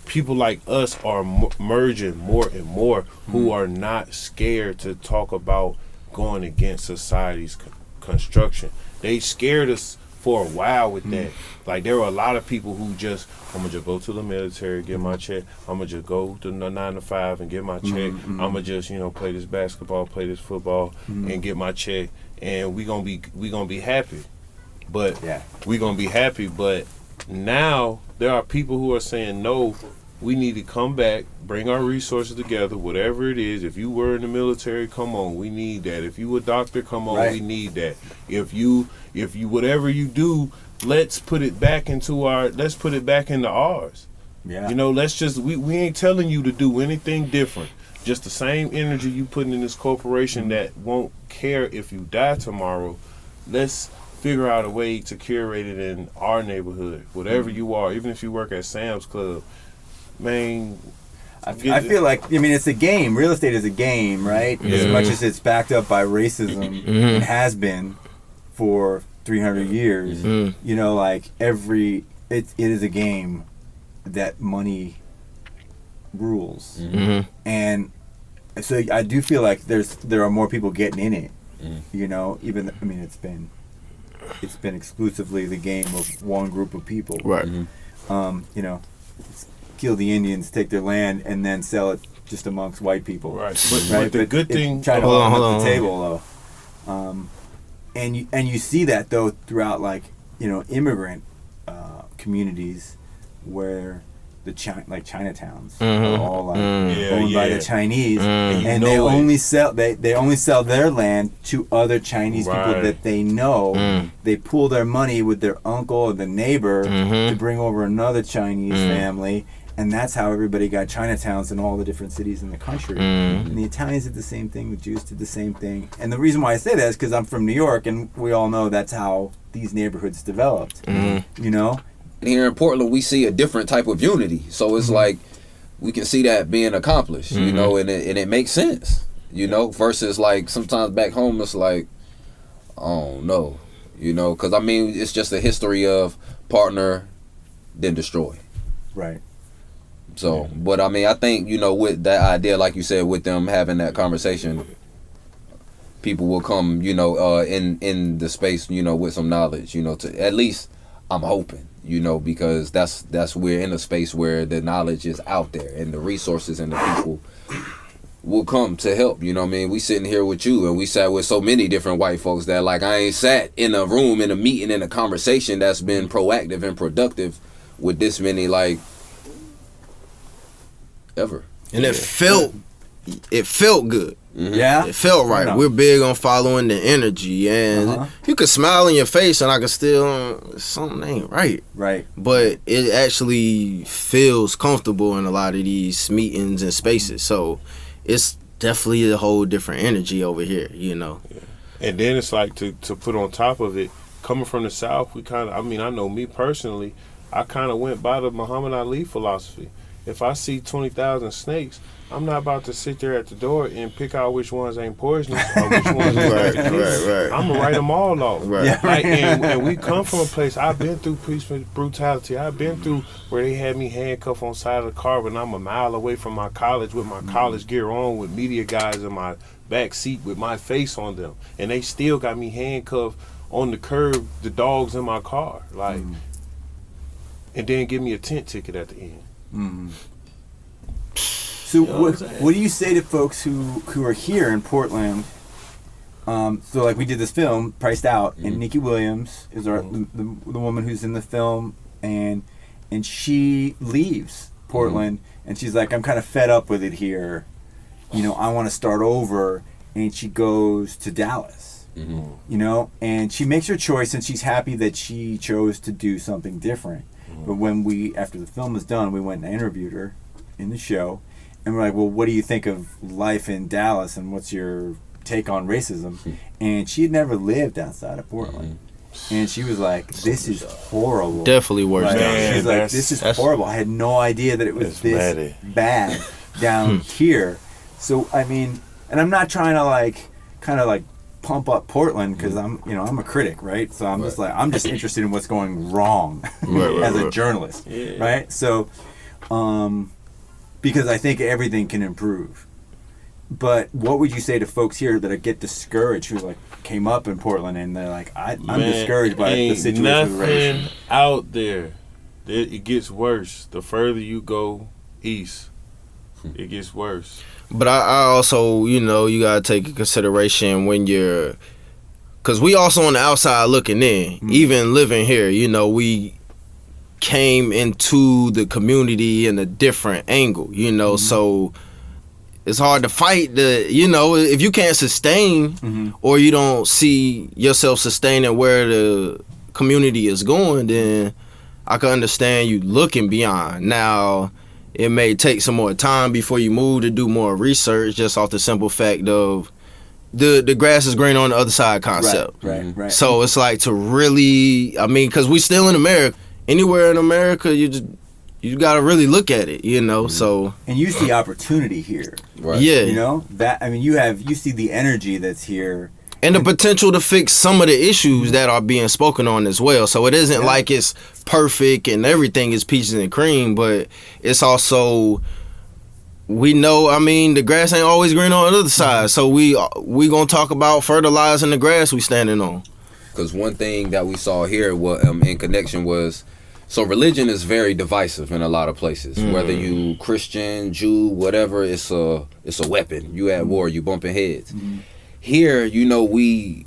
People like us are merging more and more who are not scared to talk about going against society's construction. They scared us for a while with that. Like there were a lot of people who just, I'm gonna just go to the military, get my check. I'm gonna just go to the 9 to 5 and get my check. I'm gonna just, play this basketball, play this football, and get my check. And we gonna be happy. But we gonna be happy. But now there are people who are saying no. We need to come back, bring our resources together, whatever it is. If you were in the military, come on, we need that. If you a doctor, come on, we need that. If you whatever you do, let's put it back into ours. Yeah. Let's just we ain't telling you to do anything different. Just the same energy you putting in this corporation that won't care if you die tomorrow. Let's figure out a way to curate it in our neighborhood, whatever you are, even if you work at Sam's Club. Man, I feel like, it's a game. Real estate is a game, right? As much as it's backed up by racism, it has been for 300 years. It is a game that money rules. And so I do feel like there are more people getting in it. It's been it's been exclusively the game of one group of people. Right. You know, kill the Indians, take their land, and then sell it just amongst white people. Right. But the good thing. Trying to Hold open on. up the table though, and you see that though throughout, like, you know, immigrant communities where the Chinatowns are all like owned by the Chinese, and they only sell their land to other Chinese people that they know. They pool their money with their uncle or the neighbor to bring over another Chinese family, and that's how everybody got Chinatowns in all the different cities in the country. And the Italians did the same thing. The Jews did the same thing. And the reason why I say that is because I'm from New York, and we all know that's how these neighborhoods developed. You know. Here in Portland, we see a different type of unity. So it's like we can see that being accomplished, you know, and it makes sense, you know, versus like sometimes back home it's like, oh no, you know, because I mean, it's just a history of partner, then destroy. Right. So, but I mean, I think, you know, with that idea, like you said, with them having that conversation, people will come, you know, in the space, you know, with some knowledge, you know, to at least I'm hoping. You know, because that's we're in a space where the knowledge is out there and the resources and the people will come to help. You know what I mean? We sitting here with you, and we sat with so many different white folks that like I ain't sat in a room in a meeting in a conversation that's been proactive and productive with this many like ever. And it felt good. Yeah, It felt right. We're big on following the energy, and you could smile in your face, and I could still something ain't right. Right. But it actually feels comfortable in a lot of these meetings and spaces. So it's definitely a whole different energy over here, you know. And then it's like to put on top of it, coming from the South, we kind of, I mean, I know me personally, I kind of went by the Muhammad Ali philosophy. If I see 20,000 snakes, I'm not about to sit there at the door and pick out which ones ain't poisonous or which ones Right. I'm gonna write them all off. Right. Yeah. Like, and we come from a place. I've been through police brutality. I've been through where they had me handcuffed on the side of the car, but I'm a mile away from my college with my college gear on, with media guys in my back seat with my face on them, and they still got me handcuffed on the curb. The dogs in my car, like, and then give me a tent ticket at the end. So what do you say to folks who are here in Portland? So like we did this film, Priced Out, and Nikki Williams is the woman who's in the film, and she leaves Portland, and she's like, I'm kind of fed up with it here. You know, I want to start over, and she goes to Dallas. You know, and she makes her choice, and she's happy that she chose to do something different. But when after the film was done, we went and interviewed her in the show. And we're like, well, what do you think of life in Dallas, and what's your take on racism? And she had never lived outside of Portland. And she was like, this is horrible. Definitely worse Like, down here. she's like, this is horrible. I had no idea that it was this bad down here. So, I mean, and I'm not trying to kind of pump up Portland, because I'm a critic, right? So I'm just like, I'm just interested in what's going wrong as a journalist, right? So, because I think everything can improve. But what would you say to folks here that get discouraged, who came up in Portland and they're like, I'm discouraged by the situation with race? Nothing out there. It gets worse. The further you go east, it gets worse. But I also, you gotta take into consideration when you're, because we also on the outside looking in, even living here, we came into the community in a different angle, so it's hard to fight if you can't sustain or you don't see yourself sustaining where the community is going, then I can understand you looking beyond. Now, it may take some more time before you move to do more research, just off the simple fact of the grass is green on the other side concept. Right. So it's like to really, because we still in America. Anywhere in America, you got to really look at it, so. And you see opportunity here. Right. Yeah. You see the energy that's here. And the potential to fix some of the issues that are being spoken on as well. So it isn't like it's perfect and everything is peaches and cream, but it's also, we know, the grass ain't always green on the other side. So we going to talk about fertilizing the grass we standing on. because one thing that we saw here in connection was, so religion is very divisive in a lot of places. Whether you Christian, Jew, whatever, it's a weapon. You at war, you bumping heads. Here, we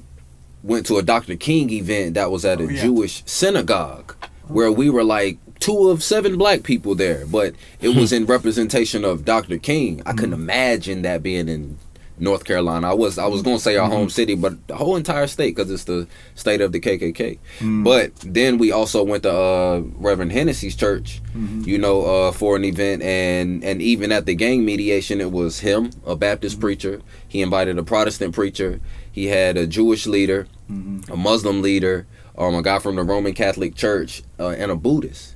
went to a Dr. King event that was at a Jewish synagogue where we were like 2 of 7 black people there, but it was in representation of Dr. King. I couldn't imagine that being in North Carolina. I was going to say our home city, but the whole entire state, because it's the state of the KKK. But then we also went to Reverend Hennessy's church, for an event, and even at the gang mediation, it was him, a Baptist preacher. He invited a Protestant preacher. He had a Jewish leader, a Muslim leader, a guy from the Roman Catholic Church, and a Buddhist.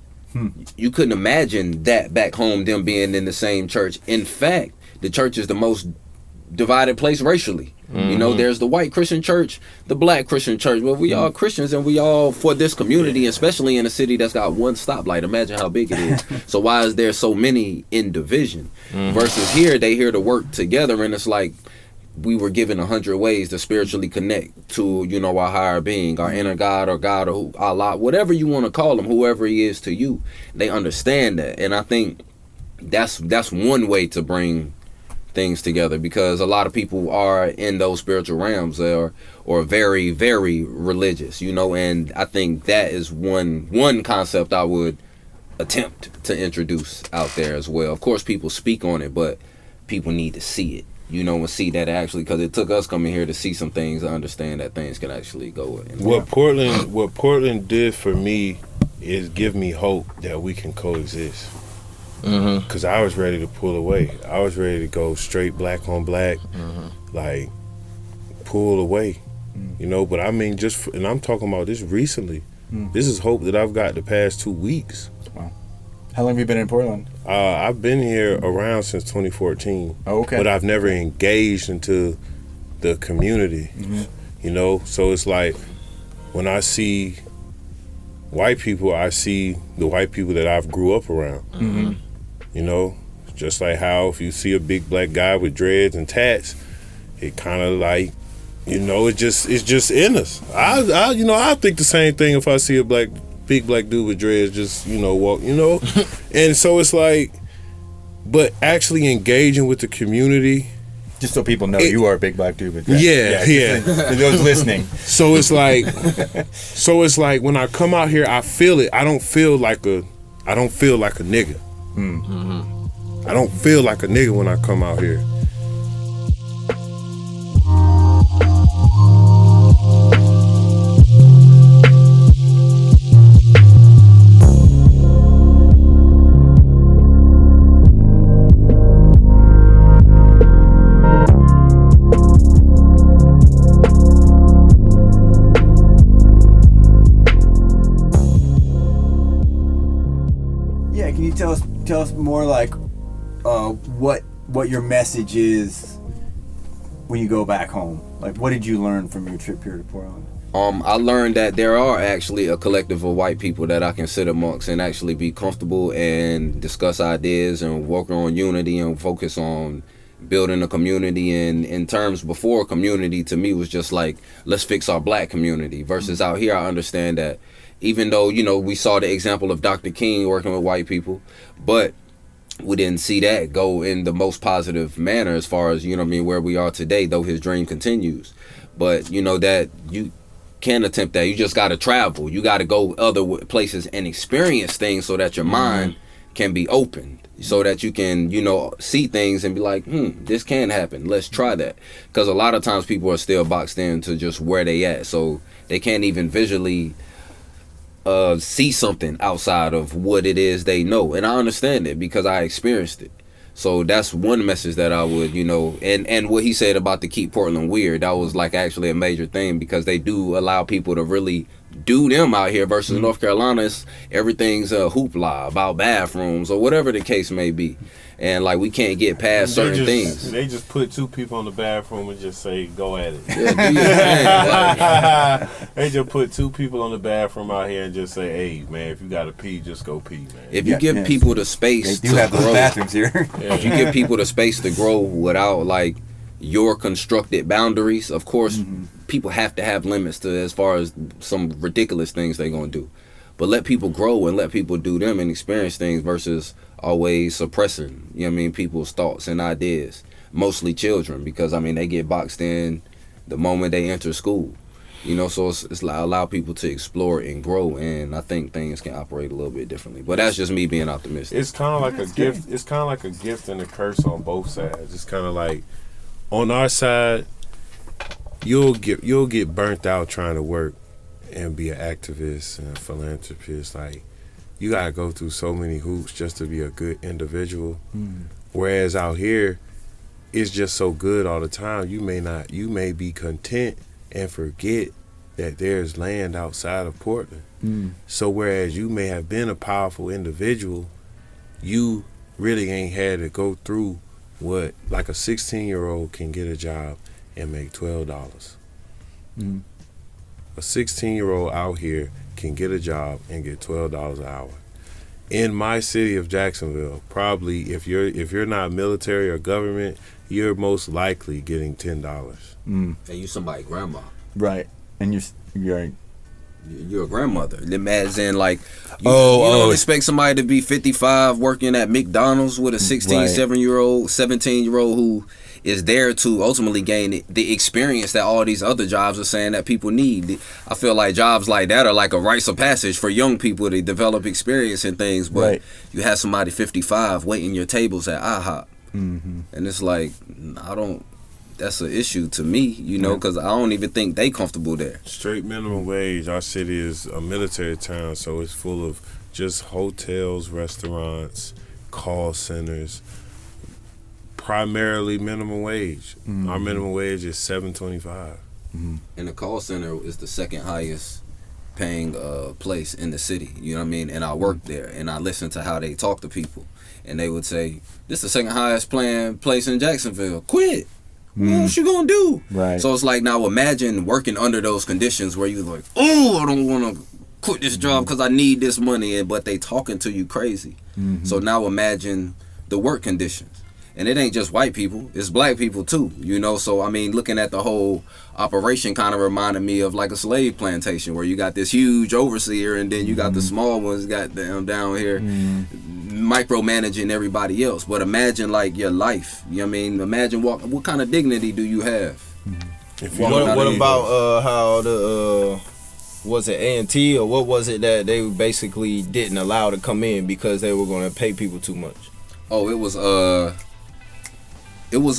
You couldn't imagine that back home, them being in the same church. In fact, the church is the most divided place racially. There's the white Christian church, the black Christian church. Well, we all Christians, and we all for this community, especially in a city that's got one stoplight. Imagine how big it is. So why is there so many in division? Versus here, they here to work together, and it's like we were given 100 ways to spiritually connect to, our higher being, our inner God, or God, or Allah, whatever you want to call him, whoever he is to you. They understand that, and I think that's one way to bring things together, because a lot of people are in those spiritual realms or very, very religious, and I think that is one concept I would attempt to introduce out there as well. Of course, people speak on it, but people need to see it, and see that actually, because it took us coming here to see some things to understand that things can actually go. What Portland did for me is give me hope that we can coexist. Because I was ready to pull away. I was ready to go straight black on black, like pull away, But I mean, and I'm talking about this recently. This is hope that I've got the past 2 weeks. Wow. How long have you been in Portland? I've been here around since 2014. Oh, okay. But I've never engaged into the community, So it's like when I see white people, I see the white people that I've grew up around. Just like how if you see a big black guy with dreads and tats, it kind of like, it's just in us. I think the same thing if I see a big black dude with dreads just, walk, And so it's like, but actually engaging with the community. Just so people know you are a big black dude with dreads. Yeah. For those listening. So it's like when I come out here, I feel it. I don't feel like a nigga. I don't feel like a nigga when I come out here. Yeah, can you tell us more like what your message is when you go back home? Like, what did you learn from your trip here to Portland? I learned that there are actually a collective of white people that I can sit amongst and actually be comfortable and discuss ideas and work on unity and focus on building a community. And in terms before, community to me was just like, let's fix our black community, versus out here I understand that even though, we saw the example of Dr. King working with white people, but we didn't see that go in the most positive manner as far as, where we are today, though his dream continues. But, that you can attempt that. You just got to travel. You got to go other places and experience things so that your mind can be opened, so that you can, see things and be like, this can happen. Let's try that. Because a lot of times people are still boxed into just where they at. So they can't even visually see something outside of what it is they know. And I understand it because I experienced it. So that's one message that I would, and what he said about to keep Portland weird, that was like actually a major thing, because they do allow people to really do them out here, versus North Carolina, everything's a hoopla about bathrooms or whatever the case may be. And like we can't get past certain things. They just put 2 people in the bathroom and just say, go at it. Yeah, do your thing. They just put 2 people in the bathroom out here and just say, hey man, if you gotta pee, just go pee, man. If you give people the space they do have those bathrooms here. If you give people the space to grow without like your constructed boundaries. Of course, people have to have limits to as far as some ridiculous things they're gonna do. But let people grow and let people do them and experience things versus always suppressing, you know what I mean, people's thoughts and ideas. Mostly children, because I mean they get boxed in the moment they enter school. You know, so it's like allow people to explore and grow, and I think things can operate a little bit differently. But that's just me being optimistic. It's kind of like a gift. It's kind of like a gift and a curse on both sides. It's kind of like on our side, you'll get burnt out trying to work and be an activist and a philanthropist. Like you gotta go through so many hoops just to be a good individual. Whereas out here, it's just so good all the time. You may be content and forget that there's land outside of Portland. So whereas you may have been a powerful individual, you really ain't had to go through what like a 16-year-old can get a job and make $12. A 16-year-old out here can get a job and get $12 an hour. In my city of Jacksonville, probably if you're not military or government, you're most likely getting $10. And you somebody's grandma. Right. And you're You're a grandmother. As in, like, you don't expect somebody to be 55 working at McDonald's with a 16, 7-year-old, 17-year-old who is there to ultimately gain the experience that all these other jobs are saying that people need. I feel like jobs like that are like a rites of passage for young people to develop experience and things, but you have somebody 55 waiting your tables at IHOP. And it's like, that's an issue to me, you know, because I don't even think they comfortable there. Straight minimum wage. Our city is a military town, so it's full of just hotels, restaurants, call centers, primarily minimum wage. Our minimum wage is $7.25. And the call center is the second highest paying place in the city, you know what I mean? And I worked there, and I listened to how they talk to people, and they would say, this is the second highest paying place in Jacksonville. Quit. What you gonna do? Right. So it's like, now imagine working under those conditions where you're like, oh, I don't want to quit this job because I need this money, but they talking to you crazy. So now imagine the work conditions. And it ain't just white people, it's black people too, you know? So, I mean, looking at the whole operation kind of reminded me of like a slave plantation where you got this huge overseer and then you got the small ones got down here micromanaging everybody else. But imagine like your life, you know what I mean? Imagine what kind of dignity do you have? What about how the, was it A&T or what was it that they basically didn't allow to come in because they were going to pay people too much? Oh, it was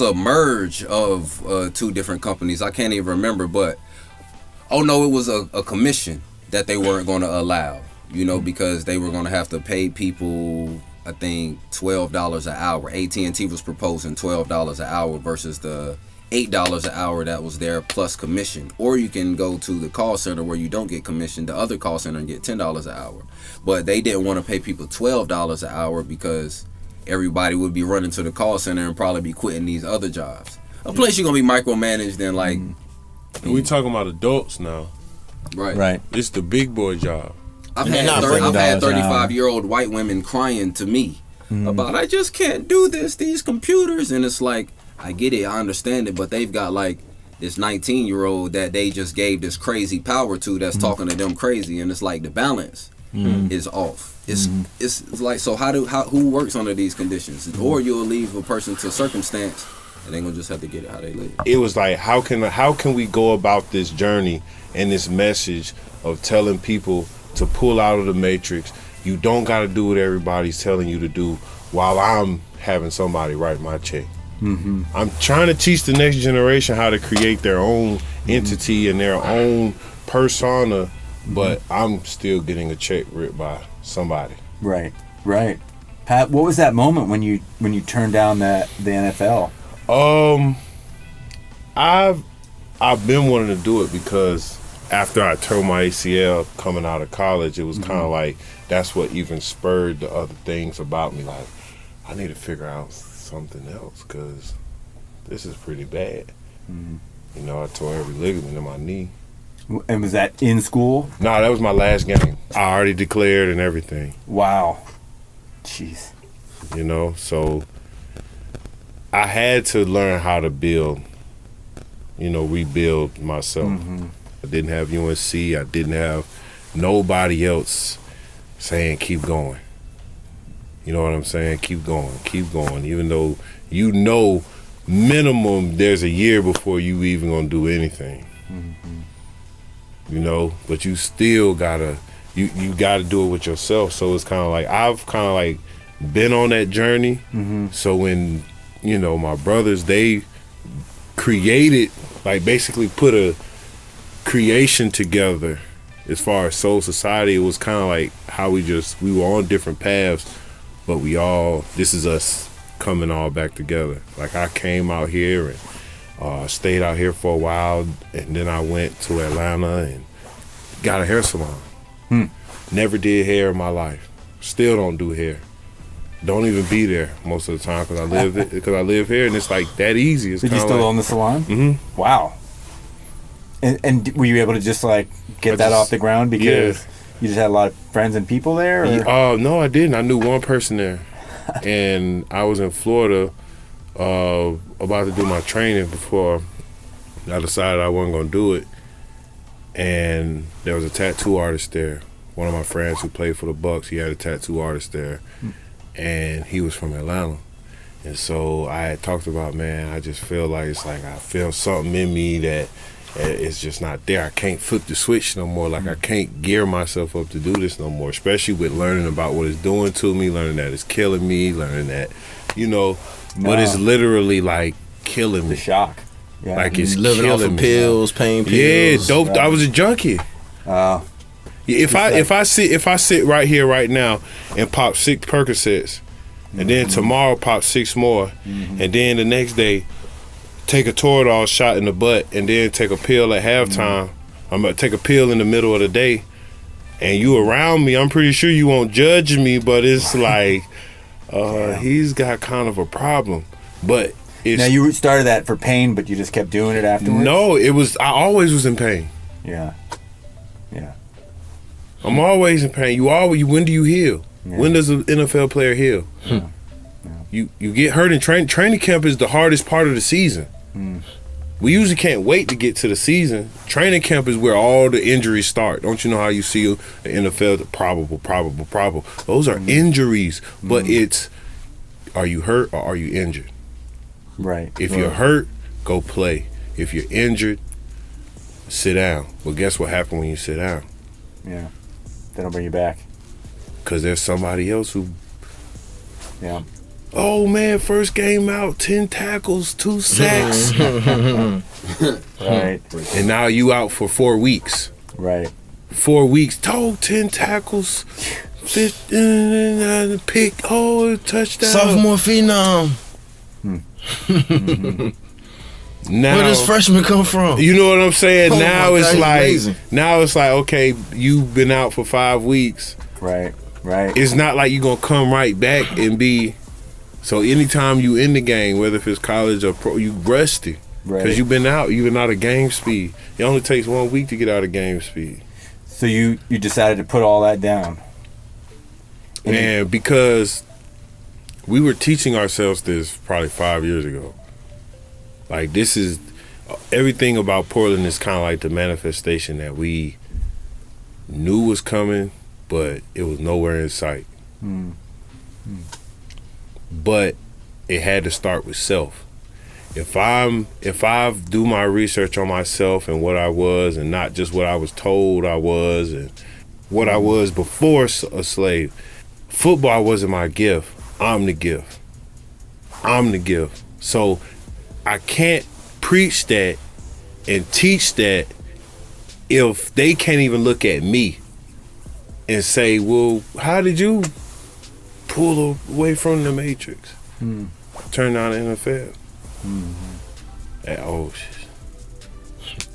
a merge of two different companies. I can't even remember, but it was a commission that they weren't going to allow, you know, because they were going to have to pay people, I think, $12 an hour. AT&T was proposing $12 an hour versus the $8 an hour that was there plus commission. Or you can go to the call center where you don't get commission, the other call center, and get $10 an hour. But they didn't want to pay people $12 an hour because everybody would be running to the call center and probably be quitting these other jobs. A place you're gonna be micromanaged and like. We talking about adults now. Right. It's the big boy job. I've had 35-year-old white women crying to me about, I just can't do this, these computers. And it's like, I get it, I understand it, but they've got like this 19-year-old that they just gave this crazy power to that's talking to them crazy. And it's like the balance is off. It's like, so who works under these conditions? Or you'll leave a person to circumstance and they're gonna just have to get it how they live. It was like, how can we go about this journey and this message of telling people to pull out of the matrix? You don't got to do what everybody's telling you to do while I'm having somebody write my check. I'm trying to teach the next generation how to create their own entity and their own persona, but I'm still getting a check written by somebody. Right. Pat, what was that moment when you turned down the NFL? I've been wanting to do it because after I tore my ACL coming out of college, it was kind of like that's what even spurred the other things about me. Like, I need to figure out something else because this is pretty bad. You know, I tore every ligament in my knee. And was that in school? No, that was my last game. I already declared and everything. Wow. Jeez. You know, so I had to learn how to build rebuild myself. I didn't have UNC. I didn't have nobody else saying keep going. You know what I'm saying? Keep going. Even though minimum there's a year before you even gonna do anything. But you still gotta you gotta do it with yourself. So it's kind of like I've kind of like been on that journey. So when my brothers, they created, like basically put a creation together as far as Soul Society, it was kind of like how we were on different paths, but this is us coming all back together. Like I came out here and stayed out here for a while, and then I went to Atlanta and got a hair salon. Never did hair in my life. Still don't do hair. Don't even be there most of the time because I live here, and it's like that easy. It's Did you still own the salon? Mm-hmm. Wow. And were you able to just like get that off the ground because you just had a lot of friends and people there? Or? No, I didn't. I knew one person there, and I was in Florida about to do my training before I decided I wasn't gonna do it. And there was a tattoo artist there. One of my friends who played for the Bucks, he had a tattoo artist there, and he was from Atlanta. And so I had talked about, man, I just feel like it's like I feel something in me that it's just not there. I can't flip the switch no more. Like I can't gear myself up to do this no more, especially with learning about what it's doing to me, learning that it's killing me, learning that, but it's literally like killing me. The shock. Yeah. Like it's living off of pills, pain pills. Yeah, dope. I was a junkie. If I sit right here right now and pop 6 Percocets, and then tomorrow pop 6 more, and then the next day take a Toradol shot in the butt, and then take a pill at halftime. I'm gonna take a pill in the middle of the day, and you around me, I'm pretty sure you won't judge me, but it's like he's got kind of a problem. But now you started that for pain, but you just kept doing it afterwards? No, I always was in pain. Yeah. I'm always in pain. When do you heal? Yeah. When does an NFL player heal? You get hurt in training camp is the hardest part of the season. We usually can't wait to get to the season. Training camp is where all the injuries start. Don't you know how you see the NFL, the probable. Those are injuries, but it's, are you hurt or are you injured? Right. If you're hurt, go play. If you're injured, sit down. Well, guess what happened when you sit down? Yeah. They don't bring you back. Because there's somebody else who... Yeah. Oh, man, first game out, 10 tackles, 2 sacks. Right. And now you out for 4 weeks. Right. 4 weeks. 10 tackles, 15 pick, touchdown. Sophomore phenom. Now, where does freshman come from? You know what I'm saying? Now it's amazing. Okay, you've been out for 5 weeks. Right. It's not like you're gonna come right back and be. So anytime you in the game, whether if it's college or pro, you rusty because you've been out of game speed. It only takes 1 week to get out of game speed. So you decided to put all that down. And because we were teaching ourselves this probably 5 years ago. Like this is everything about Portland is kind of like the manifestation that we knew was coming, but it was nowhere in sight. But it had to start with self. If I do my research on myself and what I was, and not just what I was told I was and what I was before a slave, football wasn't my gift. I'm the gift. So I can't preach that and teach that if they can't even look at me and say, well, how did you pull away from the Matrix? Turn on the NFL.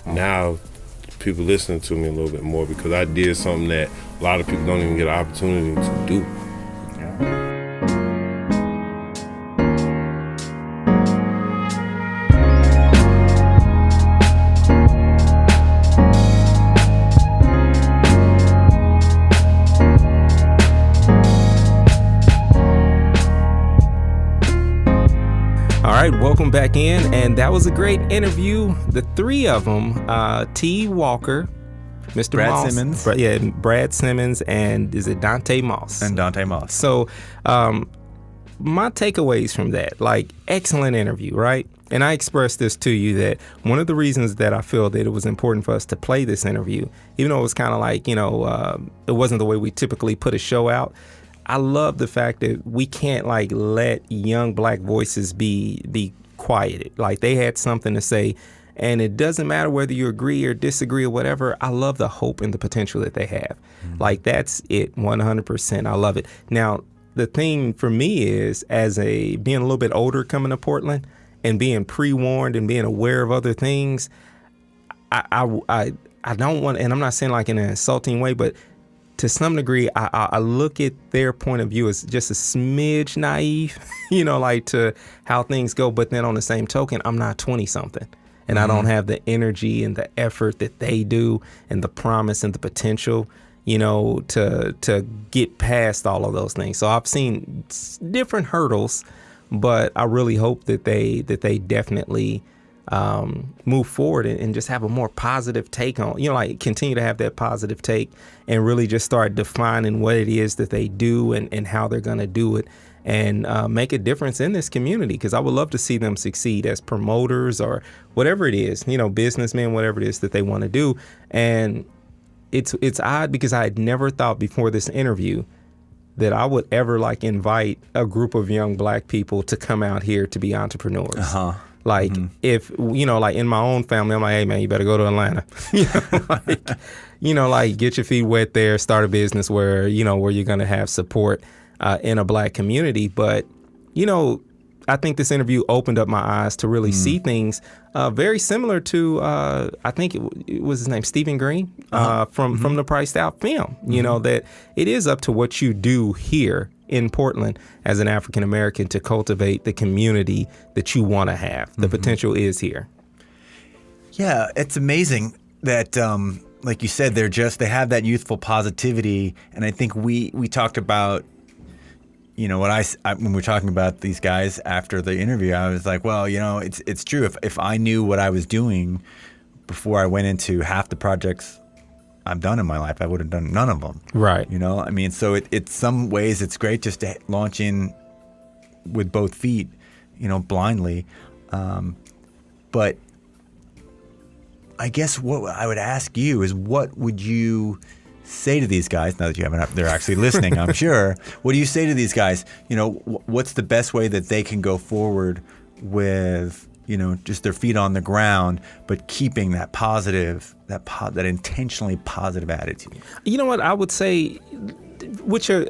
Now people listening to me a little bit more because I did something that a lot of people don't even get an opportunity to do. welcome back in. And that was a great interview. The three of them, T. Walker, Mr. Brad Moss, Simmons. Brad Simmons, and is it Donte Moss? And Donte Moss. So, my takeaways from that, like, excellent interview, right? And I expressed this to you that one of the reasons that I feel that it was important for us to play this interview, even though it was kind of like, it wasn't the way we typically put a show out. I love the fact that we can't like let young black voices be quieted. Like, they had something to say, and it doesn't matter whether you agree or disagree or whatever. I love the hope and the potential that they have. Mm-hmm. Like, that's it, 100%. I love it. Now, the thing for me is, being a little bit older coming to Portland and being pre-warned and being aware of other things, I don't want, and I'm not saying like in an insulting way, but to some degree, I look at their point of view as just a smidge naive, like to how things go. But then on the same token, I'm not 20-something. And I don't have the energy and the effort that they do and the promise and the potential, to get past all of those things. So I've seen different hurdles, but I really hope that they definitely move forward and just have a more positive take on, like continue to have that positive take and really just start defining what it is that they do and how they're going to do it and make a difference in this community. Because I would love to see them succeed as promoters or whatever it is, businessmen, whatever it is that they want to do. And it's odd because I had never thought before this interview that I would ever like invite a group of young black people to come out here to be entrepreneurs. Uh-huh. Like if, like in my own family, I'm like, hey man, you better go to Atlanta, like get your feet wet there, start a business where you're going to have support in a black community. But, I think this interview opened up my eyes to really see things very similar to, I think it was his name, Stephen Green, from the Priced Out film, that it is up to what you do here in Portland as an African American to cultivate the community that you want to have. The potential is here. Yeah, it's amazing that, like you said, they have that youthful positivity. And I think we talked about, when we're talking about these guys after the interview, I was like, well, it's true. If I knew what I was doing before I went into half the projects I've done in my life, I would have done none of them. Right. So it's some ways it's great just to launch in with both feet, blindly. But I guess what I would ask you is, what would you say to these guys now that you haven't? They're actually listening, I'm sure. What do you say to these guys? What's the best way that they can go forward with, just their feet on the ground, but keeping that positive, that intentionally positive attitude? You know what I would say,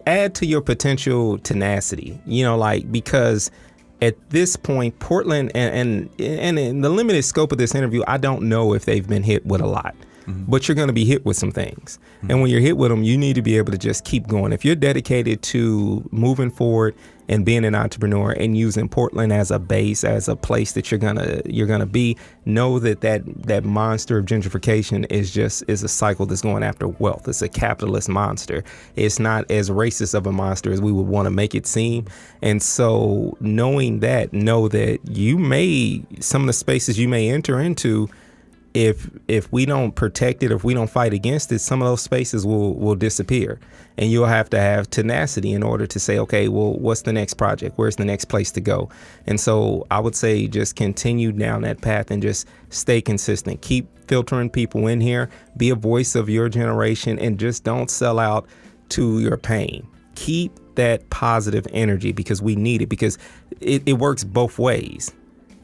add to your potential tenacity. Because at this point, Portland and in the limited scope of this interview, I don't know if they've been hit with a lot. But you're going to be hit with some things. And when you're hit with them, you need to be able to just keep going. If you're dedicated to moving forward and being an entrepreneur and using Portland as a base, as a place that you're gonna be, know that monster of gentrification is a cycle that's going after wealth. It's a capitalist monster. It's not as racist of a monster as we would want to make it seem. And so knowing that, know that some of the spaces you may enter into, if we don't protect it, if we don't fight against it, some of those spaces will disappear. And you'll have to have tenacity in order to say, okay, well, what's the next project? Where's the next place to go? And so I would say just continue down that path and just stay consistent. Keep filtering people in here. Be a voice of your generation and just don't sell out to your pain. Keep that positive energy because we need it, because it works both ways.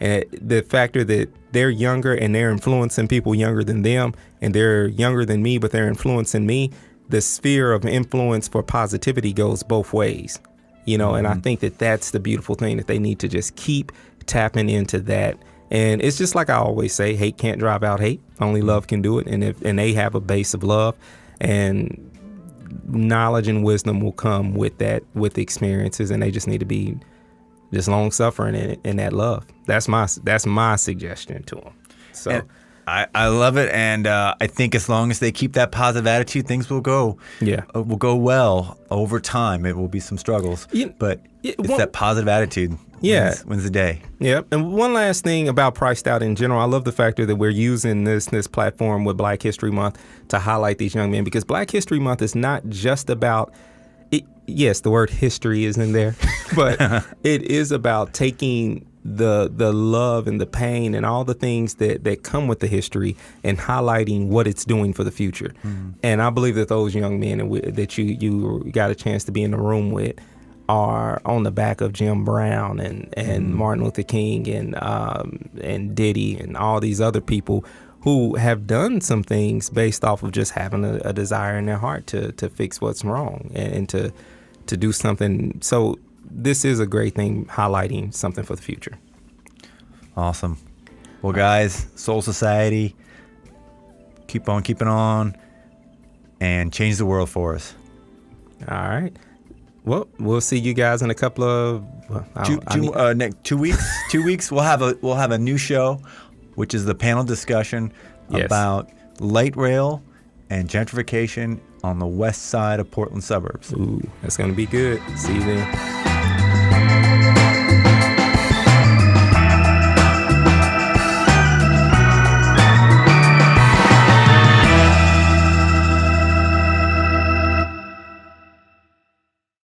And the factor that they're younger and they're influencing people younger than them, and they're younger than me, but they're influencing me, the sphere of influence for positivity goes both ways, and I think that that's the beautiful thing, that they need to just keep tapping into that. And it's just like I always say, hate can't drive out hate. Only love can do it. And they have a base of love, and knowledge and wisdom will come with that, with the experiences, and they just need to be just long suffering in that love. That's my suggestion to them. So and I love it, and I think as long as they keep that positive attitude, things will go well over time. It will be some struggles, but it's that positive attitude Yeah. When's the day? Yep. And one last thing about Priced Out in general, I love the factor that we're using this platform with Black History Month to highlight these young men, because Black History Month is not just about it. Yes, the word history is in there, but it is about taking the love and the pain and all the things that come with the history and highlighting what it's doing for the future. And I believe that those young men that you got a chance to be in the room with are on the back of Jim Brown and Martin Luther King and Diddy and all these other people who have done some things based off of just having a desire in their heart to fix what's wrong and to do something. So this is a great thing, highlighting something for the future. Awesome. Well, guys, Soul Society, keep on keeping on and change the world for us. All right. Well, we'll see you guys in a couple of next 2 weeks. 2 weeks we'll have a new show, which is the panel discussion about light rail and gentrification on the west side of Portland suburbs. Ooh, that's going to be good. See you then.